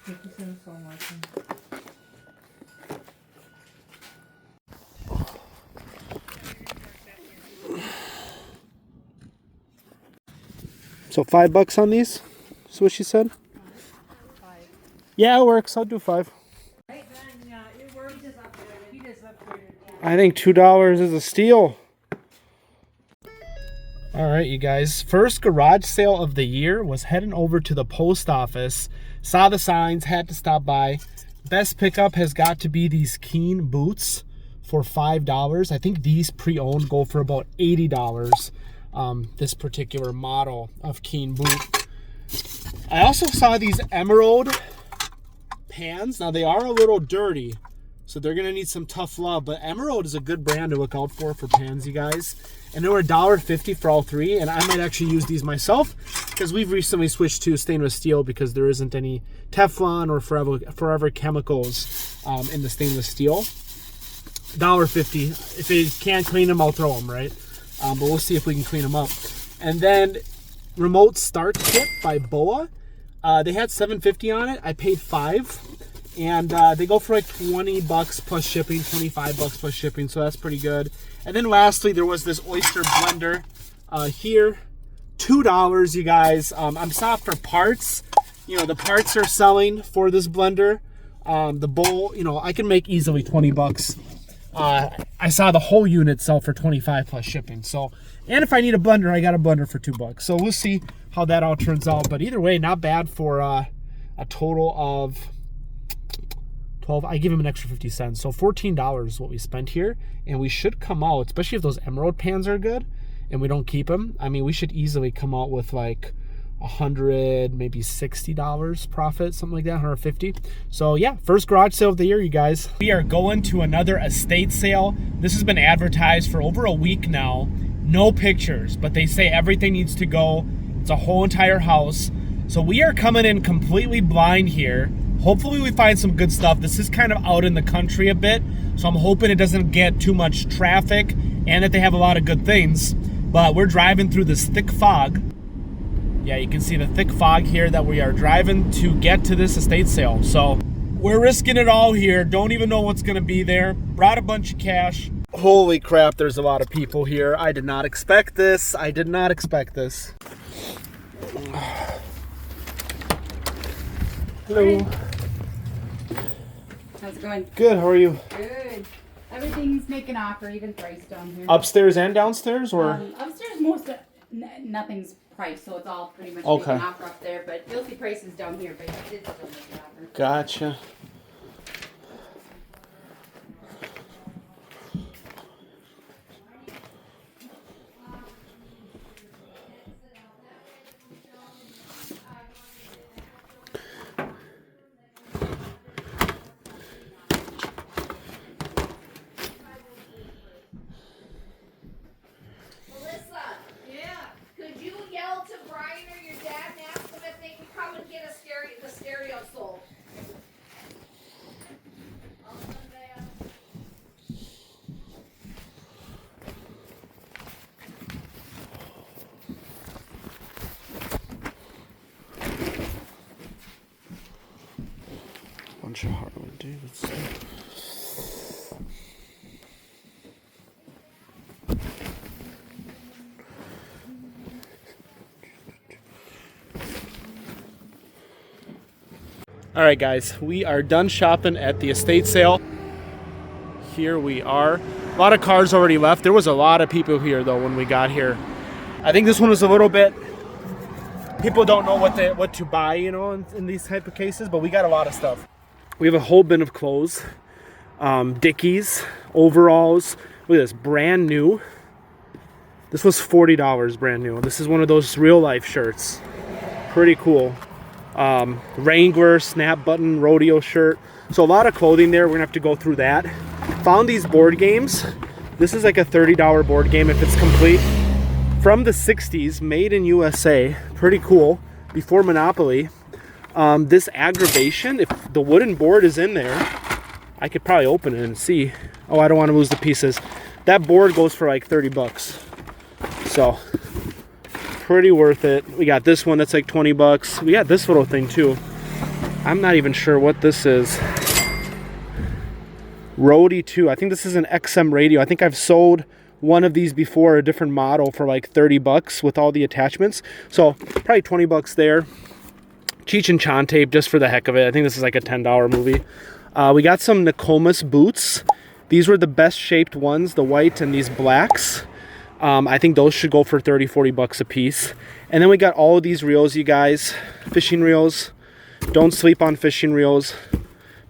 50 cents so much. So $5 on these? That's what she said? 5. Yeah, it works. I'll do 5. Right then, yeah, it works. He just upgraded. I think $2 is a steal. All right, you guys. First garage sale of the year was heading over to the post office. Saw the signs, had to stop by. Best pickup has got to be these Keen boots for $5. I think these pre-owned go for about $80. This particular model of Keen boot. I also saw these Emerald pans. Now they are a little dirty, so they're gonna need some tough love, but Emerald is a good brand to look out for pans, you guys. And they were $1.50 for all 3, and I might actually use these myself because we've recently switched to stainless steel because there isn't any Teflon or forever chemicals in the stainless steel. $1.50. If they can't clean them, I'll throw them, right? But we'll see if we can clean them up. And then remote start kit by BOA. They had $7.50 on it. I paid $5. And they go for like $20 plus shipping, $25 plus shipping, so that's pretty good. And then lastly, there was this oyster blender here, $2, you guys. I'm stopped for parts. You know, the parts are selling for this blender. The bowl, you know, I can make easily $20. I saw the whole unit sell for $25 plus shipping. So, and if I need a blender, I got a blender for $2. So we'll see how that all turns out. But either way, not bad for a total of 12. I give him an extra 50 cents. So $14 is what we spent here. And we should come out, especially if those Emerald pans are good and we don't keep them. I mean, we should easily come out with like $100, maybe $60 profit, something like that, $150. So yeah, first garage sale of the year, you guys. We are going to another estate sale. This has been advertised for over a week now. No pictures, but they say everything needs to go. It's a whole entire house. So we are coming in completely blind here. Hopefully we find some good stuff. This is kind of out in the country a bit, so I'm hoping it doesn't get too much traffic and that they have a lot of good things. But we're driving through this thick fog. Yeah, you can see the thick fog here that we are driving to get to this estate sale. So we're risking it all here. Don't even know what's gonna be there. Brought a bunch of cash. Holy crap, there's a lot of people here. I did not expect this. I did not expect this. Hello. How's it going? Good, how are you? Good. Everything's making offer, even price down here. Upstairs and downstairs, or? Upstairs, nothing's priced, so it's all pretty much Okay. making offer up there. But you'll see prices down here, but it's still making offer. Gotcha. Bunch of Harley Davidson. All right, guys, we are done shopping at the estate sale. Here we are. A lot of cars already left. There was a lot of people here though when we got here. I think this one was a little bit, people don't know what to buy, you know, in these type of cases, but we got a lot of stuff. We have a whole bin of clothes, Dickies, overalls. Look at this, brand new. This was $40 brand new. This is one of those real life shirts. Pretty cool. Wrangler snap button rodeo shirt. So a lot of clothing there. We're gonna have to go through that. Found these board games. This is like a $30 board game if it's complete. From the 60s, made in USA. Pretty cool. Before Monopoly. This aggravation, if the wooden board is in there, I could probably open it and see. Oh, I don't want to lose the pieces. That board goes for like $30. So, pretty worth it. We got this one that's like $20. We got this little thing too. I'm not even sure what this is. Rode 2. I think this is an XM radio. I think I've sold one of these before, a different model, for like 30 bucks with all the attachments. So probably 20 bucks there. Cheech and Chong tape just for the heck of it. I think this is like a $10 movie. We got some Nokomis boots. These were the best shaped ones, the white and these blacks. I think those should go for 30, 40 bucks a piece. And then we got all of these reels, you guys. Fishing reels. Don't sleep on fishing reels.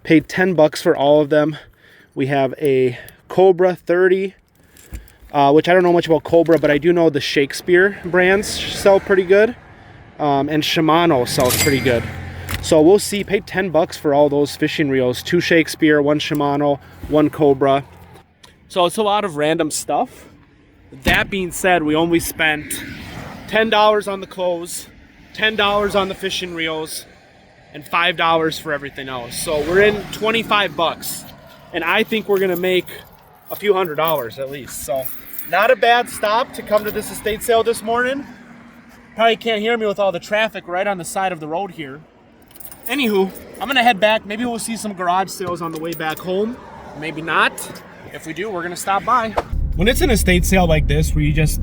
Paid 10 bucks for all of them. We have a Cobra 30, which I don't know much about Cobra, but I do know the Shakespeare brands sell pretty good. And Shimano sells pretty good. So we'll see. Paid 10 bucks for all those fishing reels. 2 Shakespeare, 1 Shimano, 1 Cobra. So it's a lot of random stuff. That being said, we only spent $10 on the clothes, $10 on the fishing reels, and $5 for everything else. So we're in 25 bucks. And I think we're gonna make a few $100s at least. So not a bad stop to come to this estate sale this morning. Probably can't hear me with all the traffic right on the side of the road here. Anywho, I'm gonna head back. Maybe we'll see some garage sales on the way back home. Maybe not. If we do, we're gonna stop by. When it's an estate sale like this, where you just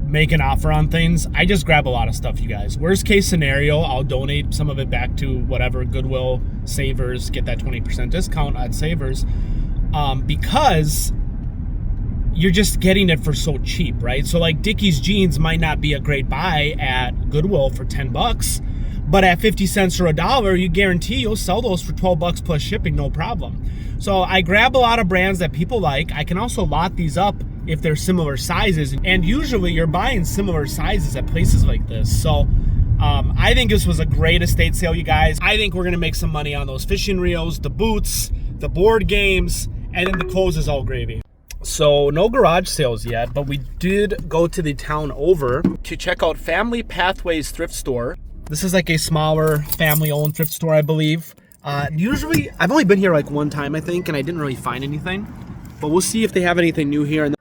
make an offer on things, I just grab a lot of stuff, you guys. Worst case scenario, I'll donate some of it back to whatever, Goodwill, Savers, get that 20% discount at Savers, because you're just getting it for so cheap, right? So like Dickies jeans might not be a great buy at Goodwill for 10 bucks, but at 50 cents or $1, you guarantee you'll sell those for 12 bucks plus shipping, no problem. So I grab a lot of brands that people like. I can also lot these up if they're similar sizes, and usually you're buying similar sizes at places like this. So I think this was a great estate sale, you guys. I think we're gonna make some money on those fishing reels, the boots, the board games, and then the clothes is all gravy. So no garage sales yet, but we did go to the town over to check out Family Pathways Thrift Store. This is like a smaller family-owned thrift store, I believe. Usually, I've only been here like one time, I think, and I didn't really find anything. But we'll see if they have anything new here. And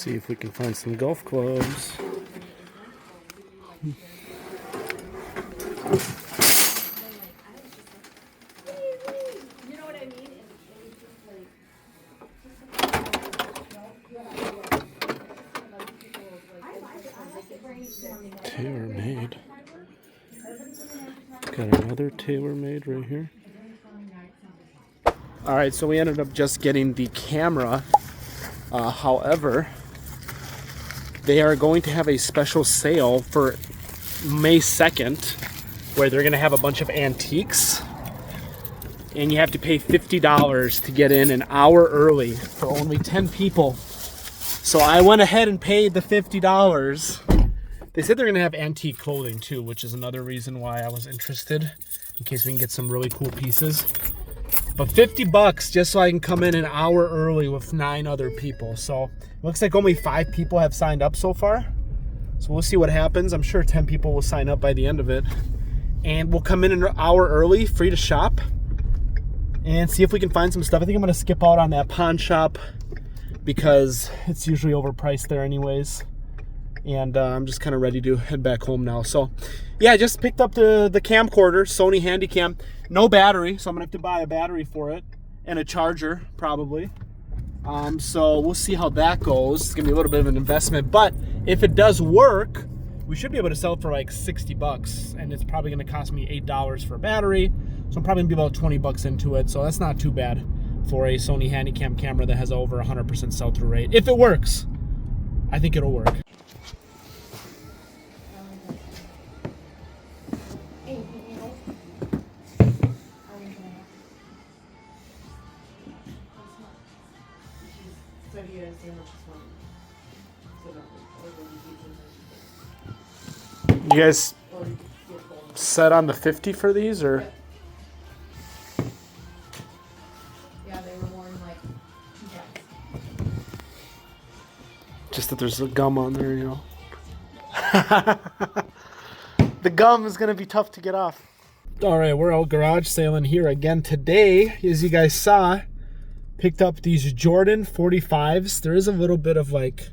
see if we can find some golf clubs. Tailor-made. Got another tailor-made right here. All right, so we ended up just getting the camera. However, they are going to have a special sale for May 2nd where they're going to have a bunch of antiques. And you have to pay $50 to get in an hour early for only 10 people. So I went ahead and paid the $50. They said they're going to have antique clothing too, which is another reason why I was interested, in case we can get some really cool pieces. But $50 just so I can come in an hour early with 9 other people. So it looks like only 5 people have signed up so far. So we'll see what happens. I'm sure 10 people will sign up by the end of it. And we'll come in an hour early, free to shop, and see if we can find some stuff. I think I'm going to skip out on that pawn shop because it's usually overpriced there anyways. And I'm just kind of ready to head back home now. So yeah, I just picked up the camcorder, Sony Handycam. No battery, so I'm going to have to buy a battery for it and a charger probably. So we'll see how that goes. It's going to be a little bit of an investment, but if it does work, we should be able to sell it for like $60, and it's probably going to cost me $8 for a battery. So I'm probably going to be about $20 into it. So that's not too bad for a Sony Handycam camera that has over 100% sell-through rate. If it works, I think it'll work. You guys set on the 50 for these, or? Yeah, they were more like, Just that there's a gum on there, you know. The gum is gonna be tough to get off. All right, we're out garage sailing here again today. As you guys saw, picked up these Jordan 45s. There is a little bit of like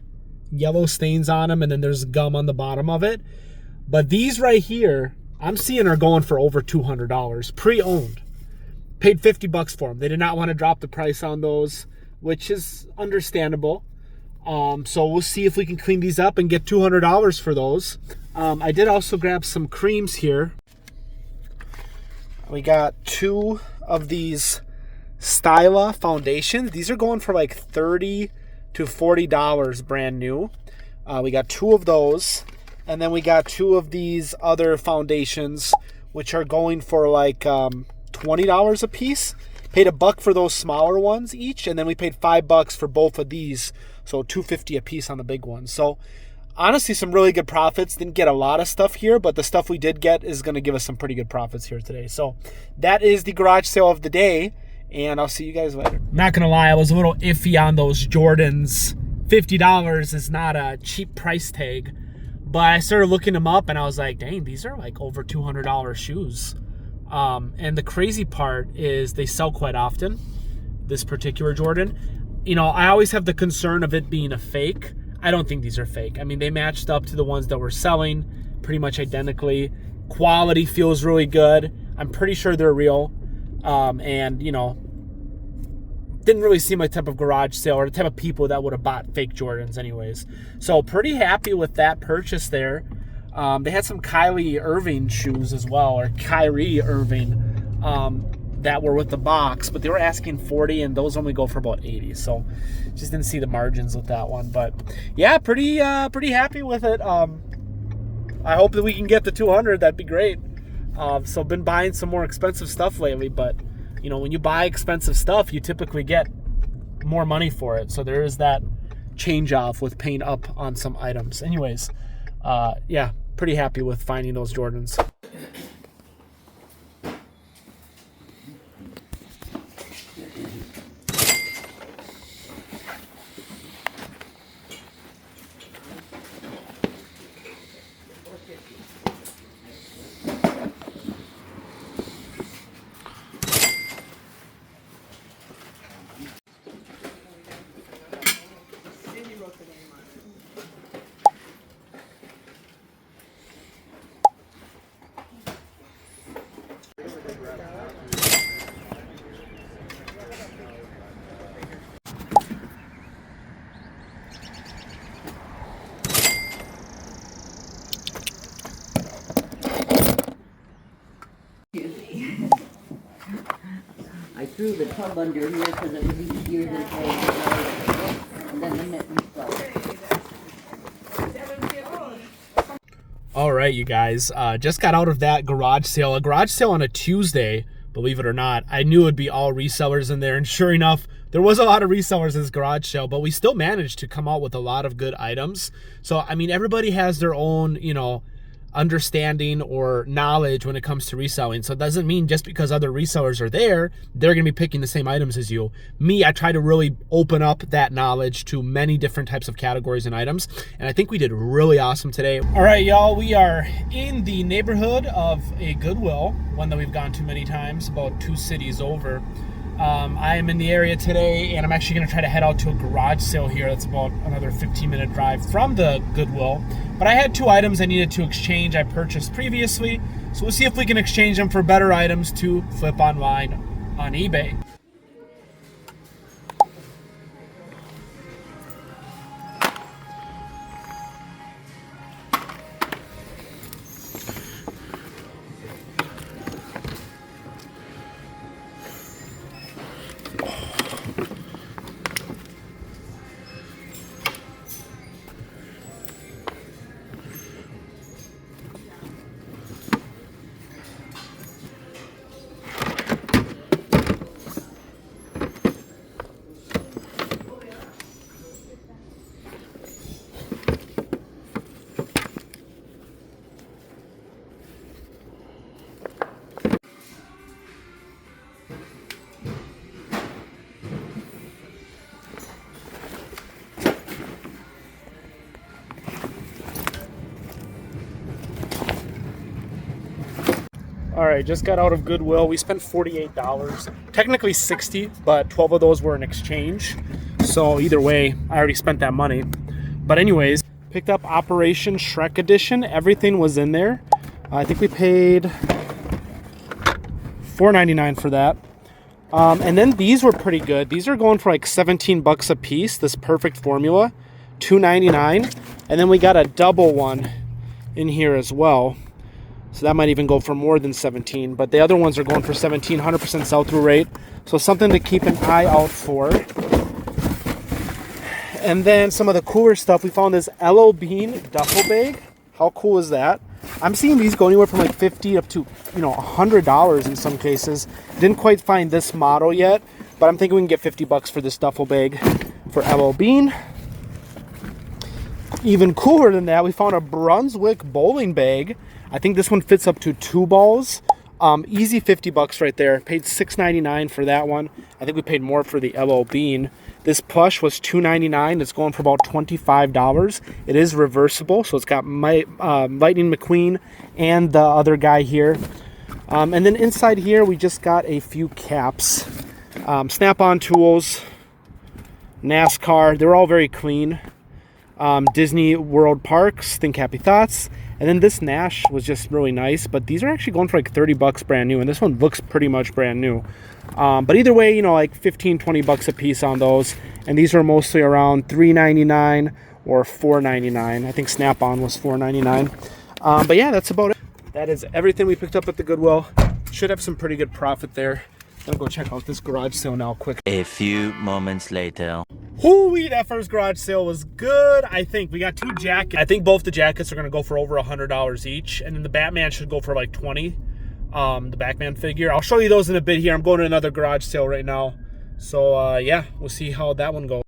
yellow stains on them, and then there's gum on the bottom of it. But these right here, I'm seeing are going for over $200, pre-owned. Paid $50 for them. They did not want to drop the price on those, which is understandable. So we'll see if we can clean these up and get $200 for those. I did also grab some creams here. We got 2 of these Styla foundations. These are going for like $30 to $40 brand new. We got 2 of those. And then we got 2 of these other foundations, which are going for like $20 a piece. Paid $1 for those smaller ones each, and then we paid $5 for both of these, so $2.50 a piece on the big ones. So honestly, some really good profits. Didn't get a lot of stuff here, but the stuff we did get is going to give us some pretty good profits here today. So that is the garage sale of the day, and I'll see you guys later. Not gonna lie, I was a little iffy on those Jordans. $50 is not a cheap price tag. But I started looking them up, and I was like, dang, these are like over $200 shoes. And the crazy part is they sell quite often, this particular Jordan. You know, I always have the concern of it being a fake. I don't think these are fake. I mean, they matched up to the ones that we're selling pretty much identically. Quality feels really good. I'm pretty sure they're real. And, you know, didn't really seem like the type of garage sale or the type of people that would have bought fake Jordans anyways. So pretty happy with that purchase there. They had some Kyrie Irving shoes as well, or Kyrie Irving, that were with the box, but they were asking $40, and those only go for about $80. So just didn't see the margins with that one. But yeah, pretty happy with it. I hope that we can get to 200. That'd be great. So been buying some more expensive stuff lately, but you know, when you buy expensive stuff, you typically get more money for it. So there is that change off with paying up on some items. Anyways, yeah, pretty happy with finding those Jordans. through the tub under here because it was easier this way. And then the mittens go. All right, you guys, just got out of that garage sale. A garage sale on a Tuesday, believe it or not. I knew it'd be all resellers in there, and sure enough, there was a lot of resellers in this garage sale, but we still managed to come out with a lot of good items. So, I mean, everybody has their own, you know, understanding or knowledge when it comes to reselling. So it doesn't mean just because other resellers are there, they're going to be picking the same items as you. Me, I try to really open up that knowledge to many different types of categories and items. And I think we did really awesome today. All right, y'all, we are in the neighborhood of a Goodwill, one that we've gone to many times, about 2 cities over. I am in the area today, and I'm actually going to try to head out to a garage sale here. That's about another 15-minute drive from the Goodwill. But I had 2 items I needed to exchange I purchased previously. So we'll see if we can exchange them for better items to flip online on eBay. All right, just got out of Goodwill. We spent $48, technically $60, but 12 of those were in exchange. So either way, I already spent that money. But anyways, picked up Operation Shrek Edition. Everything was in there. I think we paid $4.99 for that. And then these were pretty good. These are going for like 17 bucks a piece, this perfect formula, $2.99. And then we got a double one in here as well. So that might even go for more than 17, but the other ones are going for 17, 100% sell-through rate. So something to keep an eye out for. And then some of the cooler stuff, we found this LO Bean duffel bag. How cool is that? I'm seeing these go anywhere from like $50 up to, you know, $100 in some cases. Didn't quite find this model yet, but I'm thinking we can get 50 bucks for this duffel bag for LO Bean. Even cooler than that, we found a Brunswick bowling bag. I think this one fits up to 2 balls. Easy 50 bucks right there. Paid $6.99 for that one. I think we paid more for the LO Bean. This plush was $2.99. It's going for about $25. It is reversible, so it's got my Lightning McQueen and the other guy here. And then inside here, we just got a few caps. Snap-on tools, NASCAR. They're all very clean. Disney World Parks, Think Happy Thoughts. And then this Nash was just really nice, but these are actually going for like 30 bucks brand new, and this one looks pretty much brand new. But either way, you know, like 15, 20 bucks a piece on those. And these are mostly around $3.99 or $4.99. I think Snap-on was $4.99. But yeah, that's about it. That is everything we picked up at the Goodwill. Should have some pretty good profit there. I'll go check out this garage sale now quick. A few moments later. Hoo-wee, that first garage sale was good. I think we got 2 jackets. I think both the jackets are going to go for over $100 each. And then the Batman should go for like 20. The Batman figure. I'll show you those in a bit here. I'm going to another garage sale right now. So, yeah, we'll see how that one goes.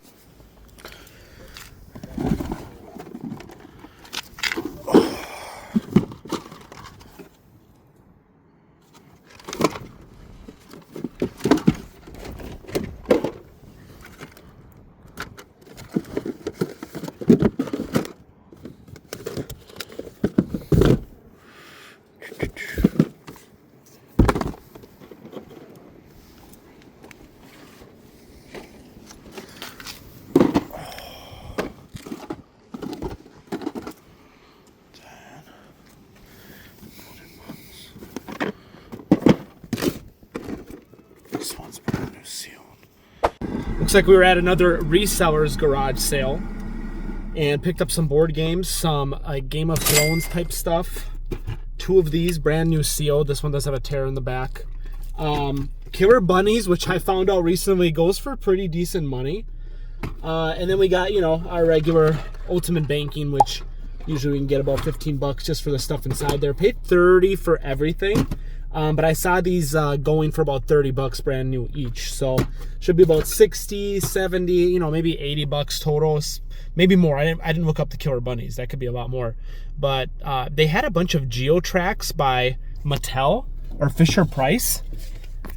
This one's brand new sealed. Looks like we were at another reseller's garage sale and picked up some board games, some Game of Thrones type stuff. 2 of these brand new sealed. This one does have a tear in the back. Killer Bunnies, which I found out recently goes for pretty decent money. And then we got, our regular Ultimate Banking, which usually we can get about 15 bucks just for the stuff inside there. Paid 30 for everything. But I saw these going for about 30 bucks brand new each. So should be about 60, 70, maybe 80 bucks total. Maybe more. I didn't look up the Killer Bunnies. That could be a lot more. But they had a bunch of Geo-Tracks by Mattel or Fisher-Price.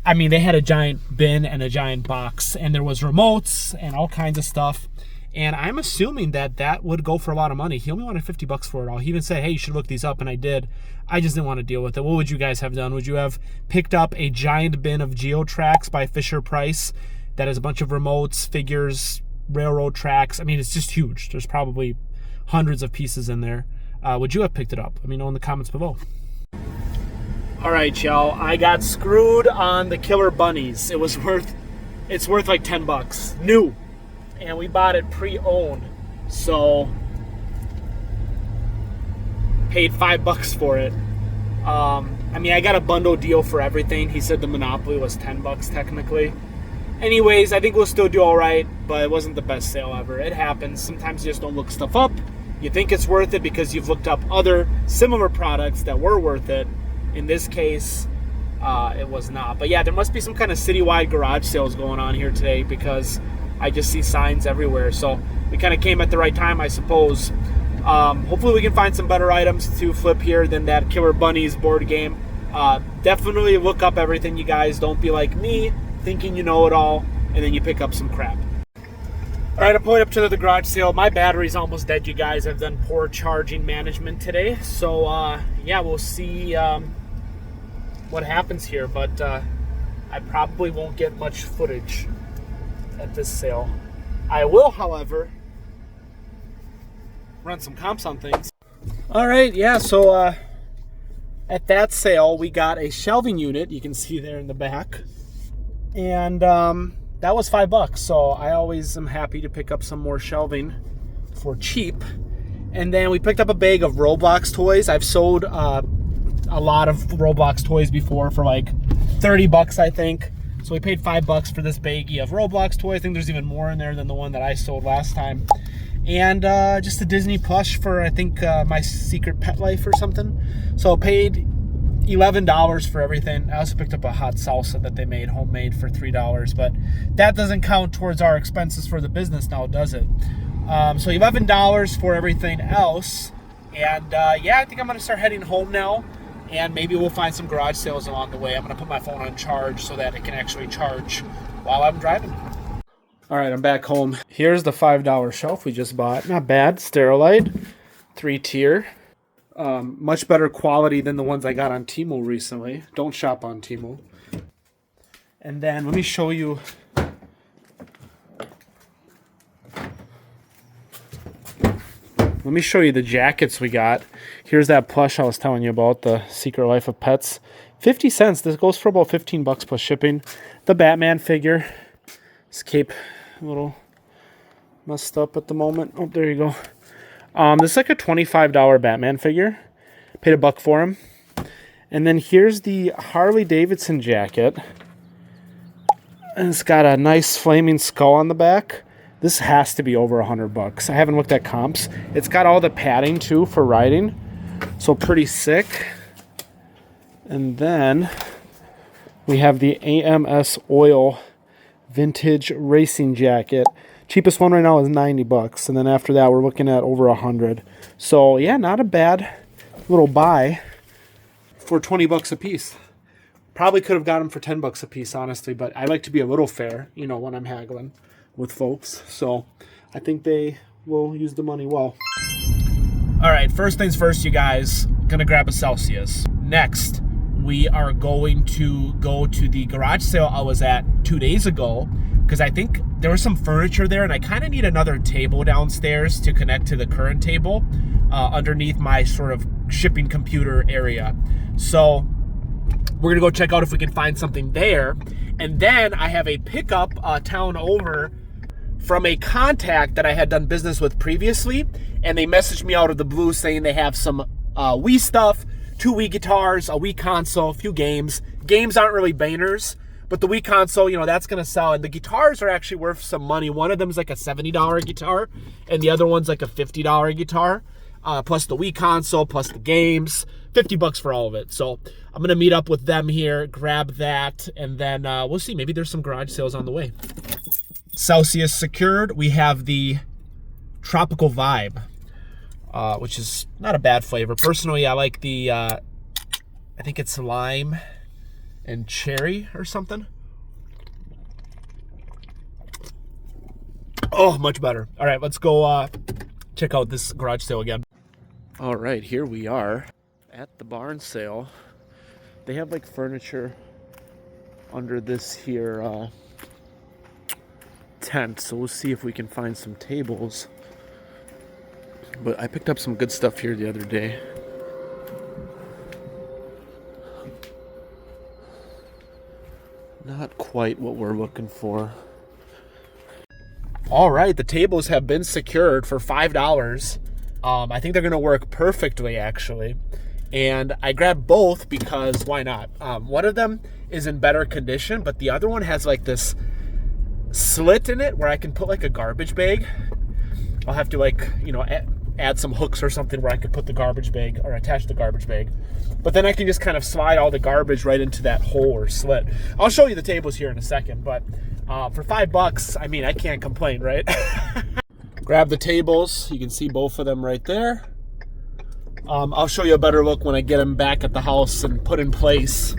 I mean, they had a giant bin and a giant box, and there was remotes and all kinds of stuff. And I'm assuming that would go for a lot of money. He only wanted 50 bucks for it all. He even said, hey, you should look these up, and I did. I just didn't want to deal with it. What would you guys have done? Would you have picked up a giant bin of Geo-Tracks by Fisher-Price that has a bunch of remotes, figures, railroad tracks? I mean, it's just huge. There's probably hundreds of pieces in there. Would you have picked it up? Let me know in the comments below. All right, y'all. I got screwed on the Killer Bunnies. It's worth like 10 bucks. New. And we bought it pre-owned. So paid 5 bucks for it. I mean, I got a bundle deal for everything. He said the Monopoly was 10 bucks technically. Anyways, I think we'll still do all right, but it wasn't the best sale ever. It happens. Sometimes you just don't look stuff up. You think it's worth it because you've looked up other similar products that were worth it. In this case, it was not. But yeah, there must be some kind of citywide garage sales going on here today because I just see signs everywhere. So we kind of came at the right time, I suppose. Hopefully we can find some better items to flip here than that Killer Bunnies board game. Definitely look up everything, you guys. Don't be like me, thinking you know it all, and then you pick up some crap. All right, I'm pulling up to the garage sale. My battery's almost dead, you guys. I've done poor charging management today. So, yeah, we'll see what happens here. But I probably won't get much footage at this sale. I will, however, run some comps on things. All right, yeah, so at that sale, we got a shelving unit. You can see there in the back. And that was 5 bucks. So I always am happy to pick up some more shelving for cheap. And then we picked up a bag of Roblox toys. I've sold a lot of Roblox toys before for like 30 bucks, I think. So we paid 5 bucks for this baggie of Roblox toys. I think there's even more in there than the one that I sold last time. And just a Disney plush for, I think, my secret pet life or something. So paid $11 for everything. I also picked up a hot salsa that they made homemade for $3, but that doesn't count towards our expenses for the business now, does it? So $11 for everything else. And yeah, I think I'm going to start heading home now. And maybe we'll find some garage sales along the way. I'm going to put my phone on charge so that it can actually charge while I'm driving. All right, I'm back home. Here's the $5 shelf we just bought. Not bad. Sterilite, 3-tier. Much better quality than the ones I got on Temu recently. Don't shop on Temu. And then let me show you. Let me show you the jackets we got. Here's that plush I was telling you about, the Secret Life of Pets. 50 cents. This goes for about 15 bucks plus shipping. The Batman figure. This cape a little messed up at the moment. Oh, there you go. This is like a $25 Batman figure. Paid $1 for him. And then here's the Harley Davidson jacket. And it's got a nice flaming skull on the back. This has to be over $100. I haven't looked at comps. It's got all the padding too for riding. So pretty sick. And then we have the AMS Oil vintage racing jacket. Cheapest one right now is $90, and then after that we're looking at over $100. So yeah, not a bad little buy for 20 bucks a piece. Probably could have got them for 10 bucks a piece, honestly, but I like to be a little fair, when I'm haggling with folks. So I think they will use the money well. All right, first things first, you guys. Gonna grab a Celsius. Next, we are going to go to the garage sale I was at 2 days ago, because I think there was some furniture there, and I kind of need another table downstairs to connect to the current table underneath my sort of shipping computer area. So we're gonna go check out if we can find something there. And then I have a pickup town over from a contact that I had done business with previously, and they messaged me out of the blue saying they have some Wii stuff, 2 Wii guitars, a Wii console, a few games, games aren't really banners, but the Wii console, you know, that's going to sell. And the guitars are actually worth some money. One of them is like a $70 guitar, and the other one's like a $50 guitar, plus the Wii console, plus the games, $50 for all of it. So I'm going to meet up with them here, grab that, and then we'll see. Maybe there's some garage sales on the way. Celsius secured. We have the Tropical Vibe, which is not a bad flavor. Personally, I like the, I think it's lime and cherry or something. Oh, much better. All right, let's go check out this garage sale again. All right, here we are at the barn sale. They have like furniture under this here tent, so we'll see if we can find some tables. But I picked up some good stuff here the other day. Not quite what we're looking for. All right, the tables have been secured for $5. I think they're gonna work perfectly, actually. And I grabbed both because why not? One of them is in better condition, but the other one has like this slit in it where I can put like a garbage bag. I'll have to like, you know, add some hooks or something where I could put the garbage bag or attach the garbage bag. But then I can just kind of slide all the garbage right into that hole or slit. I'll show you the tables here in a second, but for $5, I mean, I can't complain, right? Grab the tables. You can see both of them right there. I'll show you a better look when I get them back at the house and put in place.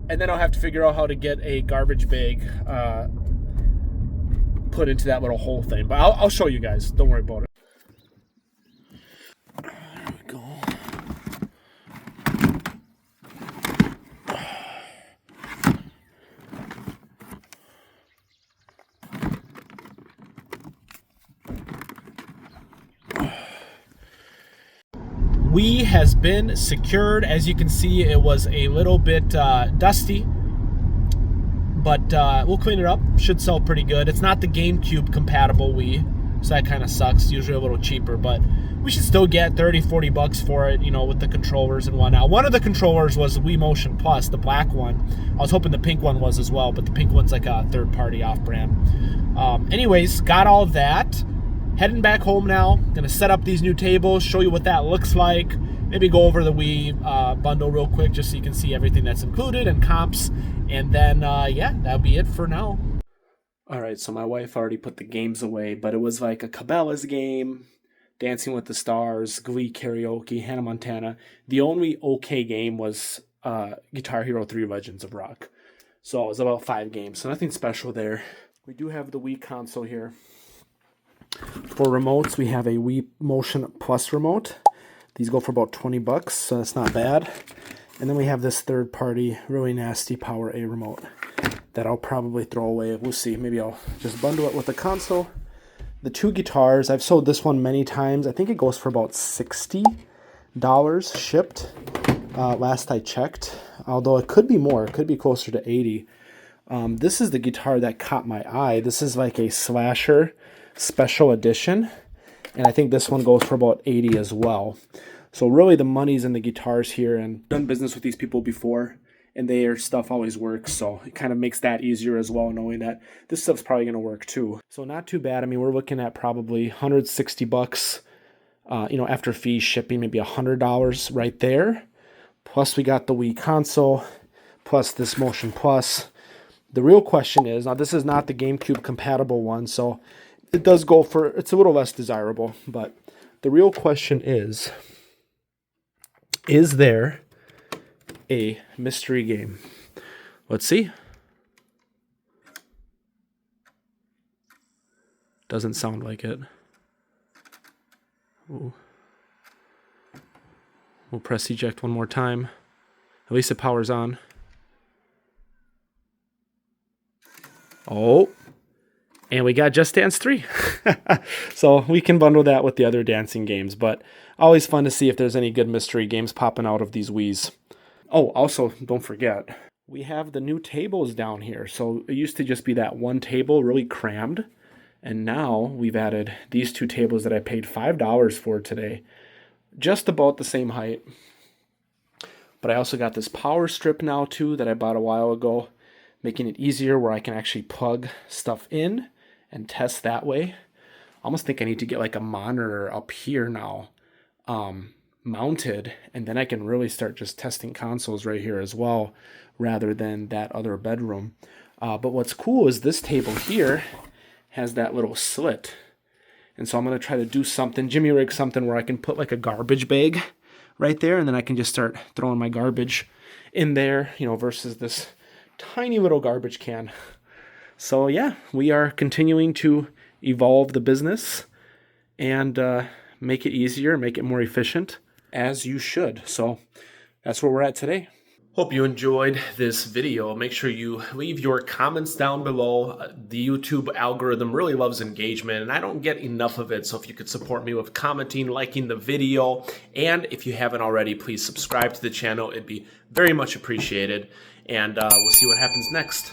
And then I'll have to figure out how to get a garbage bag put into that little hole thing. But I'll show you guys. Don't worry about it. There we go. Wii has been secured. As you can see, it was a little bit dusty, but we'll clean it up. Should sell pretty good. It's not the GameCube compatible Wii, so that kind of sucks. It's usually a little cheaper, but we should still get $30-40 for it, you know, with the controllers and whatnot. One of the controllers was the Wii Motion Plus, the black one. I was hoping the pink one was as well, but the pink one's like a third-party off-brand. Anyways, got all that. Heading back home now. Gonna set up these new tables, show you what that looks like. Maybe go over the Wii bundle real quick just so you can see everything that's included and comps. And then, yeah, that'll be it for now. All right, so my wife already put the games away, but it was like a Cabela's game, Dancing with the Stars, Glee Karaoke, Hannah Montana. The only okay game was Guitar Hero 3 Legends of Rock. So it was about 5 games, so nothing special there. We do have the Wii console here. For remotes, we have a Wii Motion Plus remote. These go for about $20, so that's not bad. And then we have this third-party, really nasty Power A remote that I'll probably throw away. We'll see. Maybe I'll just bundle it with the console. The 2 guitars, I've sold this one many times. I think it goes for about $60 shipped, last I checked. Although it could be more. It could be closer to $80. This is the guitar that caught my eye. This is like a Slasher special edition, and I think this one goes for about $80 as well. So really the money's in the guitars here, and done business with these people before, and their stuff always works, so it kind of makes that easier as well, knowing that this stuff's probably going to work too. So not too bad. I mean, we're looking at probably $160, you know, after fees, shipping, maybe $100 right there. Plus we got the Wii console, plus this Motion Plus. The real question is, now this is not the GameCube compatible one, so it does go for, it's a little less desirable, but the real question is there a mystery game? Let's see. Doesn't sound like it. Ooh. We'll press eject one more time. At least the power's on. Oh. And we got Just Dance 3. So we can bundle that with the other dancing games. But always fun to see if there's any good mystery games popping out of these Wiis. Oh, also, don't forget, we have the new tables down here. So it used to just be that one table really crammed. And now we've added these 2 tables that I paid $5 for today. Just about the same height. But I also got this power strip now too that I bought a while ago, making it easier where I can actually plug stuff in and test that way. I almost think I need to get like a monitor up here now, mounted, and then I can really start just testing consoles right here as well, rather than that other bedroom. But what's cool is this table here has that little slit. And so I'm going to try to do something, jimmy rig something where I can put like a garbage bag right there, and then I can just start throwing my garbage in there, you know, versus this tiny little garbage can. So yeah, we are continuing to evolve the business and make it easier, make it more efficient, as you should. So that's where we're at today. Hope you enjoyed this video. Make sure you leave your comments down below. The YouTube algorithm really loves engagement, and I don't get enough of it. So if you could support me with commenting, liking the video, and if you haven't already, please subscribe to the channel. It'd be very much appreciated. And we'll see what happens next.